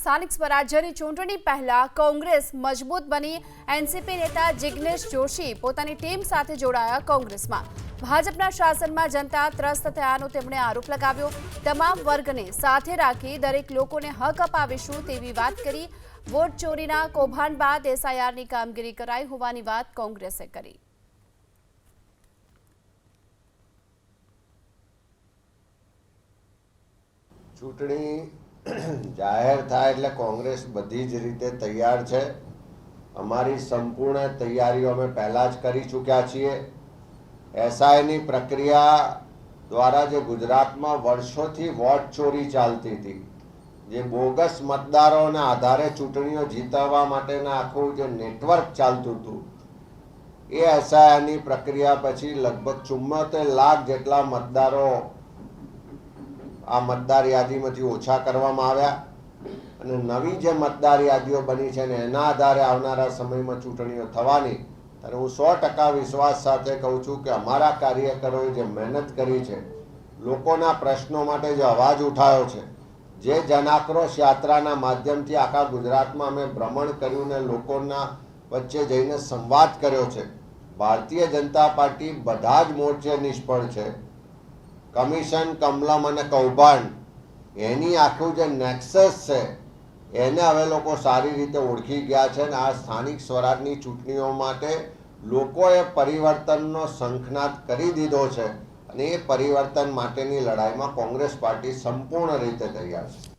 સ્થાનિક સ્વરાજ્યની ચૂંટણી પહેલા કોંગ્રેસ મજબૂત બની। એનસીપી નેતા જિગ્નેશ જોશી પોતાની ટીમ સાથે જોડાયા કોંગ્રેસમાં। ભાજપના શાસનમાં જનતા ત્રસ્ત થયાનો તેમણે આરોપ લગાવ્યો। તમામ વર્ગને સાથે રાખી દરેક લોકોને હક અપાવીશું તેવી વાત કરી। વોટ ચોરીના કૌભાંડ બાદ એસઆઈઆરની કામગીરી કરાઈ હોવાની વાત કોંગ્રેસે કરી। ચૂંટણી જાહેર થાય એટલે કોંગ્રેસ બધી જ રીતે તૈયાર છે। અમારી સંપૂર્ણ તૈયારીઓ અમે પહેલા જ કરી ચૂક્યા છીએ। એસઆઈની પ્રક્રિયા દ્વારા જે ગુજરાતમાં વર્ષોથી વોટ ચોરી ચાલતી હતી, જે બોગસ મતદારોના આધારે ચૂંટણીઓ જીતવા માટેના આખું જે નેટવર્ક ચાલતું હતું, એ એસઆઈની પ્રક્રિયા પછી લગભગ 74 લાખ જેટલા મતદારો આ મતદાર યાદીમાંથી ઓછા કરવામાં આવ્યા અને નવી જે મતદાર યાદીઓ બની છે ને એના આધારે આવનારા સમયમાં ચૂંટણીઓ થવાની। ત્યારે હું 100% વિશ્વાસ સાથે કહું છું કે અમારા કાર્યકરોએ જે મહેનત કરી છે, લોકોના પ્રશ્નો માટે જે અવાજ ઉઠાવ્યો છે, જે જનાક્રોશ યાત્રાના માધ્યમથી આખા ગુજરાતમાં અમે ભ્રમણ કર્યું ને લોકોના વચ્ચે જઈને સંવાદ કર્યો છે, ભારતીય જનતા પાર્ટી બધા જ મોરચે નિષ્ફળ છે। કમિશન, કમલમ અને કૌભાંડ એની આખું જે નેક્સસ છે એને હવે લોકો સારી રીતે ઓળખી ગયા છે અને આ સ્થાનિક સ્વરાજની ચૂંટણીઓ માટે લોકોએ પરિવર્તનનો શંખનાદ કરી દીધો છે અને એ પરિવર્તન માટેની લડાઈમાં કોંગ્રેસ પાર્ટી સંપૂર્ણ રીતે તૈયાર છે।